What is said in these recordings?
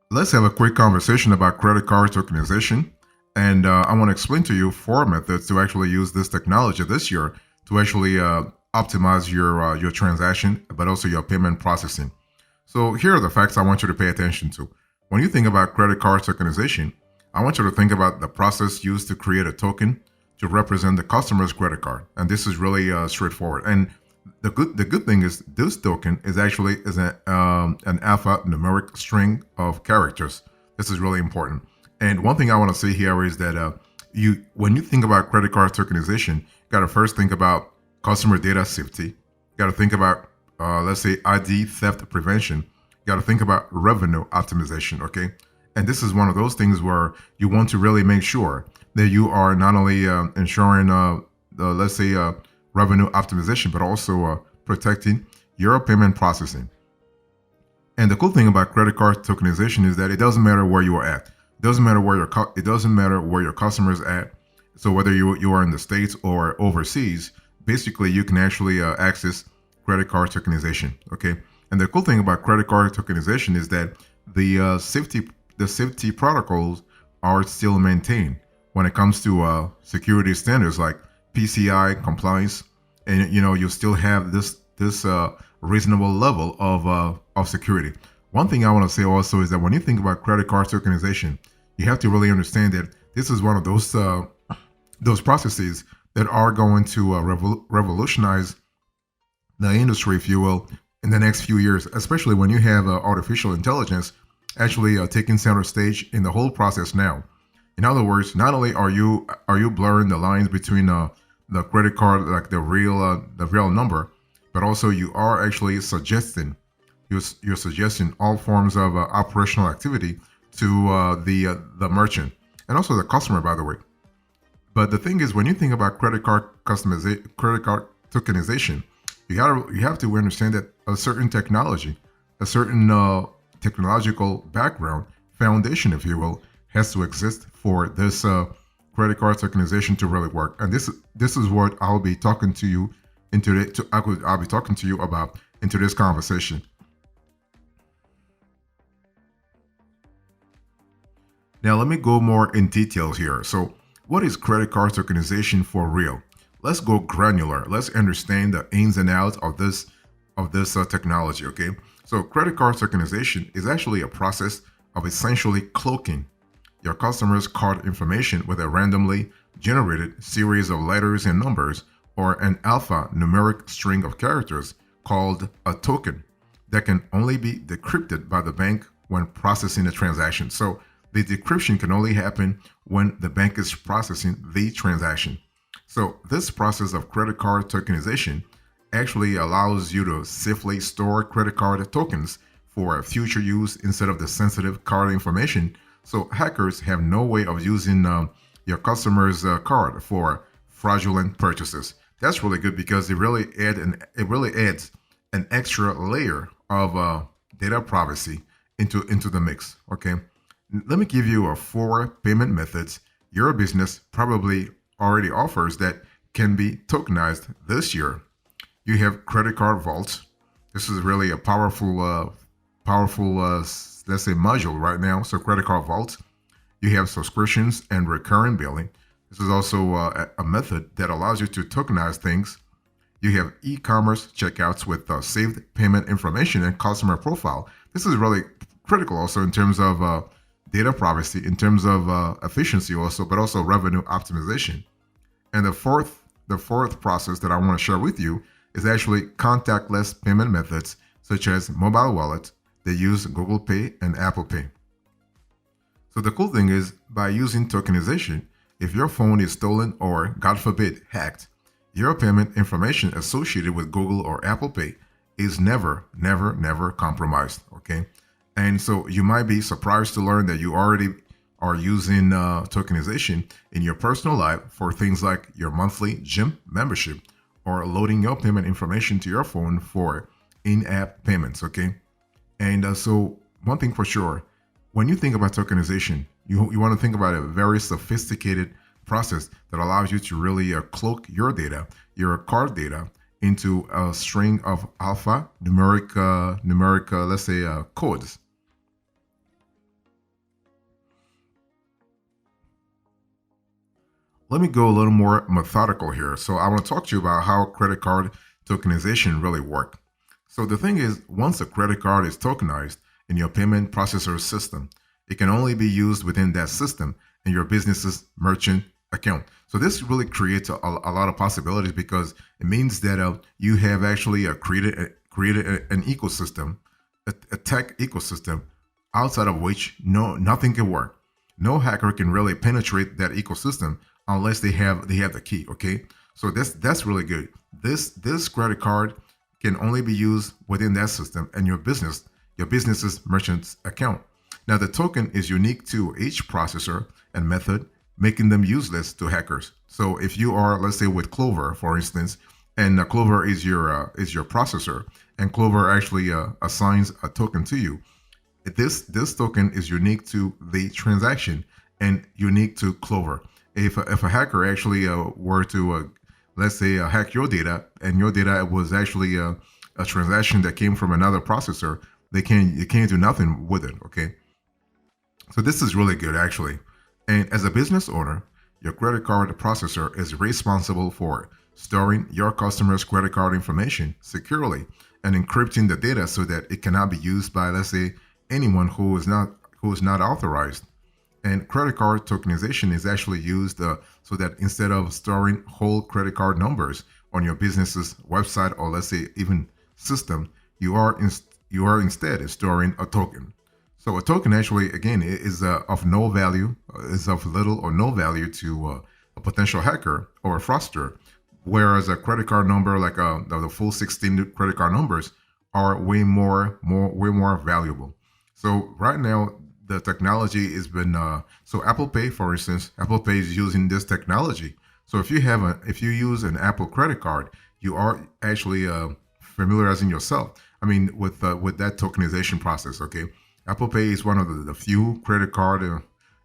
Let's have a quick conversation about credit card tokenization. And I want to explain to you four methods to actually use this technology this year to actually optimize your transaction, but also your payment processing. So here are the facts I want you to pay attention to. When you think about credit card tokenization, I want you to think about the process used to create a token to represent the customer's credit card, and this is really straightforward. And the good thing is this token is actually is an alphanumeric string of characters. This is really important. And one thing I want to say here is that you when you think about credit card tokenization, you got to first think about customer data safety. You got to think about let's say ID theft prevention. You got to think about revenue optimization. Okay, and this is one of those things where you want to really make sure that you are not only ensuring let's say revenue optimization, but also protecting your payment processing. And the cool thing about credit card tokenization is that it doesn't matter where you are at. It doesn't matter where it doesn't matter where your customers at. So whether you are in the states or overseas, basically you can actually access credit card tokenization. Okay. And the cool thing about credit card tokenization is that the safety protocols are still maintained when it comes to security standards like PCI compliance, and you still have this reasonable level of security. One thing I want to say also is that when you think about credit card tokenization, you have to really understand that this is one of those processes that are going to revolutionize the industry, if you will, in the next few years, especially when you have artificial intelligence actually taking center stage in the whole process now. In other words, not only are you blurring the lines between the credit card, like the real number, but also you are actually you're suggesting all forms of operational activity to the merchant and also the customer, by the way. But the thing is, when you think about credit card tokenization, you have to understand that a certain technology, a certain technological background foundation, if you will, has to exist for this credit card tokenization to really work. And this is what I'll be talking to you I'll be talking to you about into this conversation. Now, let me go more in details here. So, what is credit card tokenization for real? Let's go granular. Let's understand the ins and outs of this technology. Okay, so credit card tokenization is actually a process of essentially cloaking your customer's card information with a randomly generated series of letters and numbers or an alphanumeric string of characters called a token that can only be decrypted by the bank when processing a transaction. So the decryption can only happen when the bank is processing the transaction. So this process of credit card tokenization actually allows you to safely store credit card tokens for future use instead of the sensitive card information. So hackers have no way of using your customer's card for fraudulent purchases. That's really good because it really adds an extra layer of data privacy into the mix. Okay, let me give you four payment methods your business probably already offers that can be tokenized this year. You have credit card vaults. This is really a powerful let's say module right now. So credit card vaults. You have subscriptions and recurring billing. This is also a method that allows you to tokenize things. You have e-commerce checkouts with saved payment information and customer profile. This is really critical also in terms of data privacy, in terms of efficiency also, but also revenue optimization. And the fourth process that I want to share with you is actually contactless payment methods such as mobile wallets that use Google Pay and Apple Pay. So the cool thing is by using tokenization, if your phone is stolen or, God forbid, hacked, your payment information associated with Google or Apple Pay is never, never, never compromised. Okay. And so you might be surprised to learn that you already are using tokenization in your personal life for things like your monthly gym membership or loading your payment information to your phone for in-app payments. Okay. And so one thing for sure, when you think about tokenization, you want to think about a very sophisticated process that allows you to really cloak your data, your card data, into a string of alpha numeric, let's say, codes. let me go a little more methodical here. So I want to talk to you about how credit card tokenization really work. So the thing is, once a credit card is tokenized in your payment processor system, it can only be used within that system in your business's merchant account. So this really creates a lot of possibilities because it means that you have actually created an ecosystem, a tech ecosystem outside of which nothing can work. No hacker can really penetrate that ecosystem unless they have the key. Okay, so that's really good. This credit card can only be used within that system and your business's merchant's account. Now the token is unique to each processor and method, making them useless to hackers. So if you are, let's say, with Clover, for instance, and Clover is your processor, and Clover actually assigns a token to you, this token is unique to the transaction and unique to Clover. If a hacker actually were to let's say hack your data, and your data was actually a transaction that came from another processor, you can't do nothing with it. Okay, so this is really good actually. And as a business owner, your credit card processor is responsible for storing your customers' credit card information securely and encrypting the data so that it cannot be used by, let's say, anyone who is not authorized. And credit card tokenization is actually used so that instead of storing whole credit card numbers on your business's website or, let's say, even system, you are instead storing a token. So a token actually, again, is of no value, is of little or no value to a potential hacker or a fraudster, whereas a credit card number, like the full 16 credit card numbers, are way more valuable. So right now, the technology has been so Apple Pay, for instance, Apple Pay is using this technology. So if you use an Apple credit card, you are actually familiarizing yourself. I mean, with that tokenization process. Okay, Apple Pay is one of the few credit card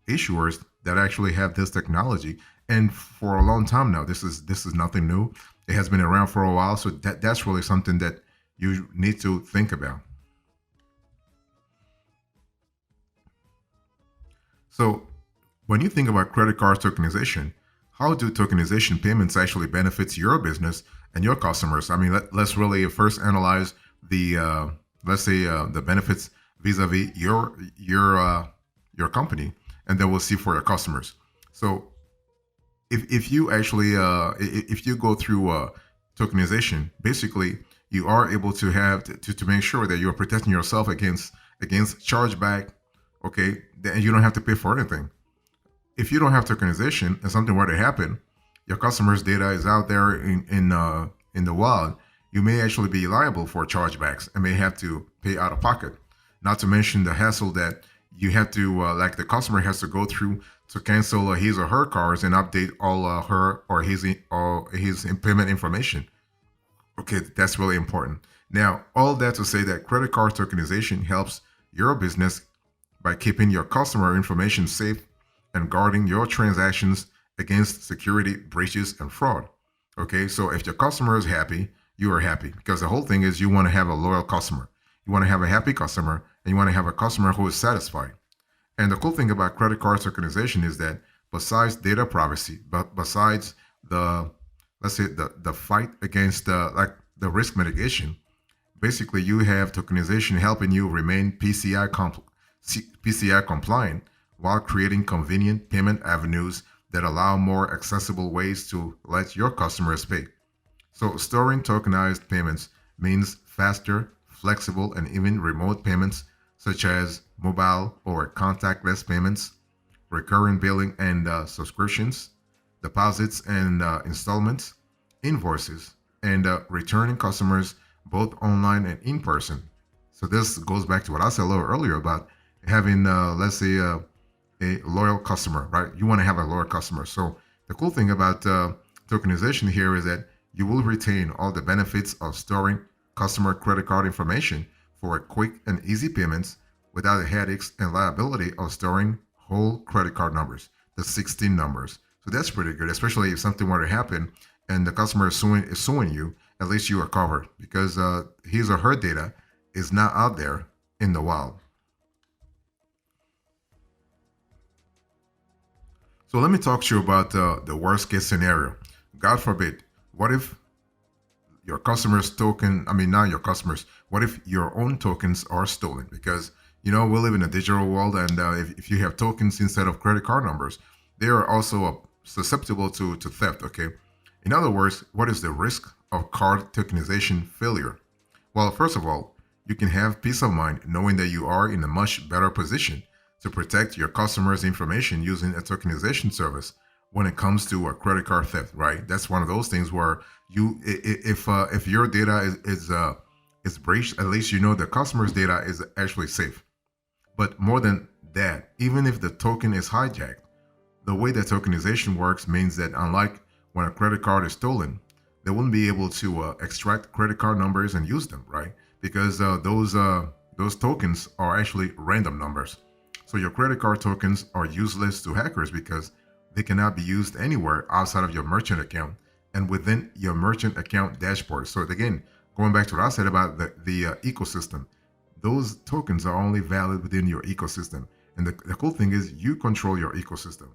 issuers that actually have this technology, and for a long time now, this is nothing new. It has been around for a while, so that's really something that you need to think about. So, when you think about credit card tokenization, how do tokenization payments actually benefits your business and your customers? I mean, let's really first analyze the let's say the benefits vis-a-vis your company, and then we'll see for your customers. So, if you actually if you go through tokenization, basically you are able to have to make sure that you're protecting yourself against chargeback. Okay, then you don't have to pay for anything. If you don't have tokenization and something were to happen, your customers' data is out there in the wild. You may actually be liable for chargebacks and may have to pay out of pocket. Not to mention the hassle that you have to, like the customer has to go through to cancel his or her cards and update all her or his payment information. Okay, that's really important. Now, all that to say that credit card tokenization helps your business by keeping your customer information safe and guarding your transactions against security breaches and fraud. Okay, so if your customer is happy, you are happy because the whole thing is you want to have a loyal customer. You want to have a happy customer and you want to have a customer who is satisfied. And the cool thing about credit card tokenization is that besides data privacy, but besides the, let's say, the fight against like the risk mitigation, basically you have tokenization helping you remain PCI compliant while creating convenient payment avenues that allow more accessible ways to let your customers pay. So storing tokenized payments means faster, flexible, and even remote payments such as mobile or contactless payments, recurring billing and subscriptions, deposits and installments, invoices, and returning customers both online and in person. So this goes back to what I said a little earlier about having, let's say, a loyal customer, right? You want to have a loyal customer. So the cool thing about tokenization here is that you will retain all the benefits of storing customer credit card information for quick and easy payments without the headaches and liability of storing whole credit card numbers, the 16 numbers. So that's pretty good, especially if something were to happen and the customer is suing you. At least you are covered because his or her data is not out there in the wild. So let me talk to you about the worst case scenario. God forbid, what if your customers' token, I mean, not your customers, what if your own tokens are stolen? Because, we live in a digital world, and if you have tokens instead of credit card numbers, they are also susceptible to theft, okay? In other words, what is the risk of card tokenization failure? Well, first of all, you can have peace of mind knowing that you are in a much better position to protect your customers' information using a tokenization service when it comes to a credit card theft, right? That's one of those things where if your data is breached, at least you know the customer's data is actually safe. But more than that, even if the token is hijacked, the way that tokenization works means that unlike when a credit card is stolen, they wouldn't be able to extract credit card numbers and use them, right? Because those tokens are actually random numbers. So your credit card tokens are useless to hackers because they cannot be used anywhere outside of your merchant account and within your merchant account dashboard. So again, going back to what I said about the ecosystem, those tokens are only valid within your ecosystem. And the cool thing is you control your ecosystem.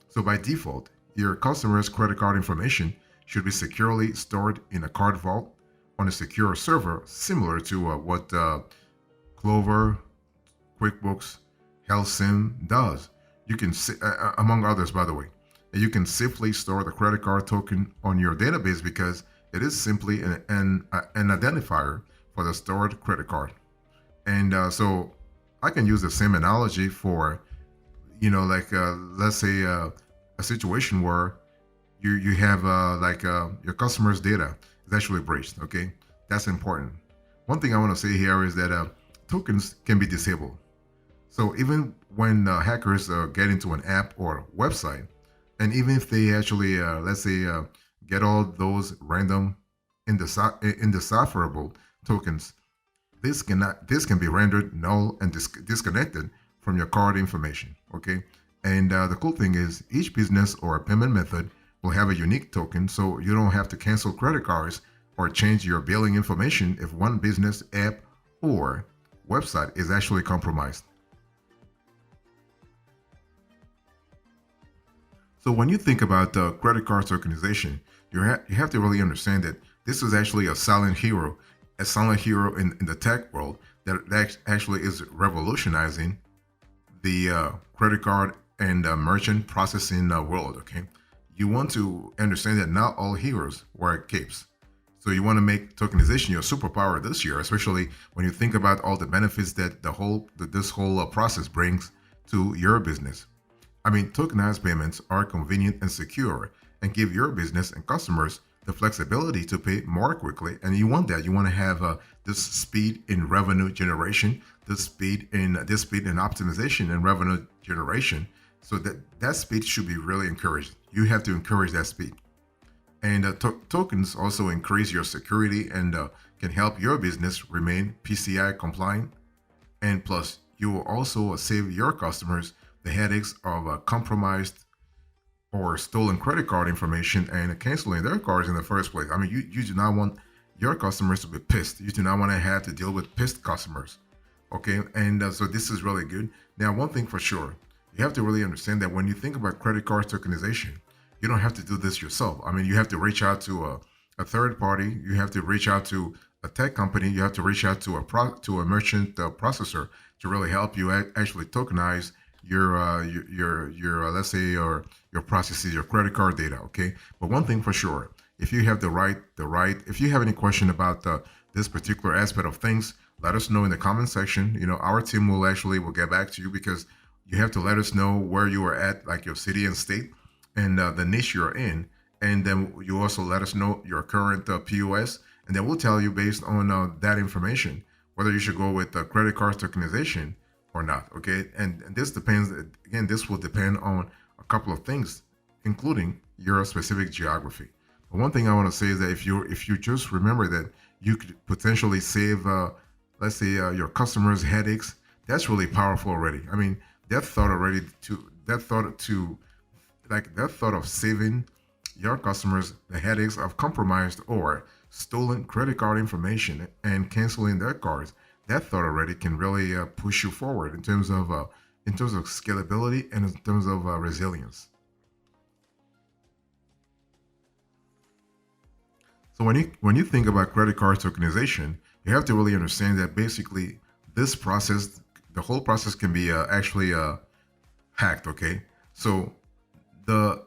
So by default, your customer's credit card information should be securely stored in a card vault on a secure server, similar to what Clover, QuickBooks, HealthSim does. You can, among others, by the way, you can safely store the credit card token on your database because it is simply an identifier for the stored credit card. And so I can use the same analogy for, like let's say a situation where you have your customer's data is actually breached. Okay, that's important. One thing I want to say here is that tokens can be disabled. So even when hackers get into an app or website, and even if they actually, let's say, get all those random indecipherable tokens, this can be rendered null and disconnected from your card information. Okay, and the cool thing is each business or payment method will have a unique token, so you don't have to cancel credit cards or change your billing information if one business app or website is actually compromised. So when you think about credit card tokenization, you have to really understand that this is actually a silent hero in the tech world that actually is revolutionizing the credit card and merchant processing world. Okay, you want to understand that not all heroes wear capes. So you want to make tokenization your superpower this year, especially when you think about all the benefits that this whole process brings to your business. I mean, tokenized payments are convenient and secure and give your business and customers the flexibility to pay more quickly. And you want that. You want to have this speed in revenue generation, this speed in optimization and revenue generation. So that speed should be really encouraged. You have to encourage that speed. And tokens also increase your security and can help your business remain PCI compliant. And plus, you will also save your customers the headaches of compromised or stolen credit card information and canceling their cards in the first place. I mean, you do not want your customers to be pissed. You do not want to have to deal with pissed customers. Okay, and so this is really good. Now, one thing for sure, you have to really understand that when you think about credit card tokenization, you don't have to do this yourself. I mean, you have to reach out to a third party. You have to reach out to a tech company. You have to reach out to a merchant processor to really help you actually tokenize your let's say your processes, your credit card data. Okay, but one thing for sure, if you have if you have any question about this particular aspect of things, let us know in the comment section. Our team will get back to you, because you have to let us know where you are at, like your city and state, and the niche you're in, and then you also let us know your current POS, and then we'll tell you based on that information whether you should go with credit card tokenization or not. Okay, and this depends. Again, this will depend on a couple of things, including your specific geography. But one thing I want to say is that if you just remember that you could potentially save, let's say, your customers' headaches, that's really powerful already. I mean, that thought of saving your customers the headaches of compromised or stolen credit card information and canceling their cards, that thought already can really push you forward in terms of scalability and in terms of resilience. So when you think about credit card tokenization, you have to really understand that basically this process, the whole process can be actually hacked. Okay, so the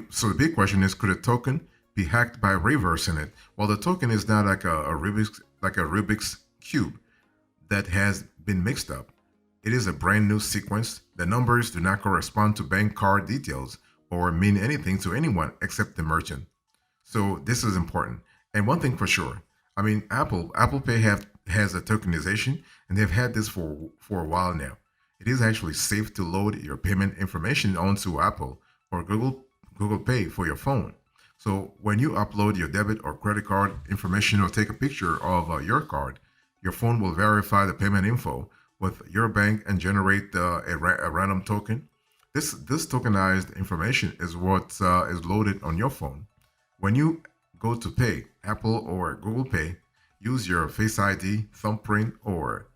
so the big question is, could a token be hacked by reversing it? Well, the token is not like a Rubik's cube that has been mixed up. It is a brand new sequence. The numbers do not correspond to bank card details or mean anything to anyone except the merchant. So this is important. And one thing for sure, Apple Pay has a tokenization, and they've had this for a while now. It is actually safe to load your payment information onto Apple or Google Pay for your phone. So when you upload your debit or credit card information or take a picture of your card, your phone will verify the payment info with your bank and generate a random token. This tokenized information is what is loaded on your phone. When you go to pay, Apple or Google Pay, use your Face ID, thumbprint, or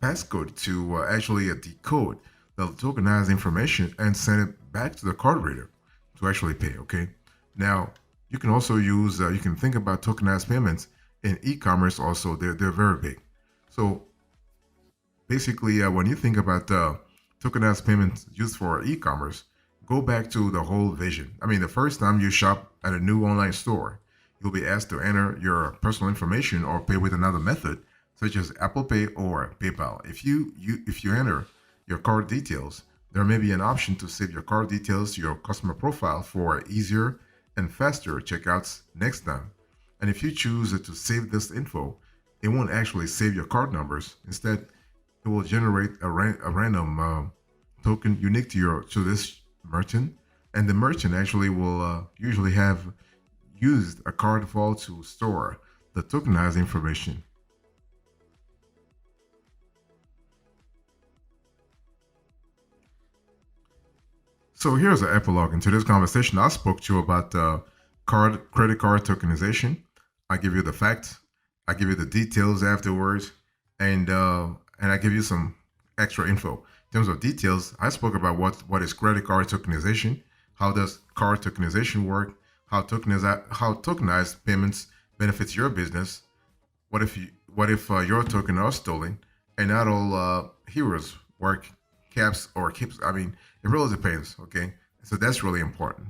passcode to actually decode the tokenized information and send it back to the card reader to actually pay. Okay. Now you can also you can think about tokenized payments in e-commerce. Also, they're very big. So basically, when you think about tokenized payments used for e-commerce, go back to the whole vision. The first time you shop at a new online store, you'll be asked to enter your personal information or pay with another method, such as Apple Pay or PayPal. If you enter your card details, there may be an option to save your card details to your customer profile for easier and faster checkouts next time. And if you choose to save this info, it won't actually save your card numbers. Instead, it will generate a random token unique to this merchant, and the merchant actually will usually have used a card vault to store the tokenized information. So here's an epilogue into this conversation. I spoke to you about credit card tokenization. I give you the facts. I give you the details afterwards, and I give you some extra info. In terms of details, I spoke about what is credit card tokenization, how does card tokenization work, how tokenized payments benefits your business. What if your token are stolen? And not all heroes work caps or keeps. It really depends. Okay, so that's really important.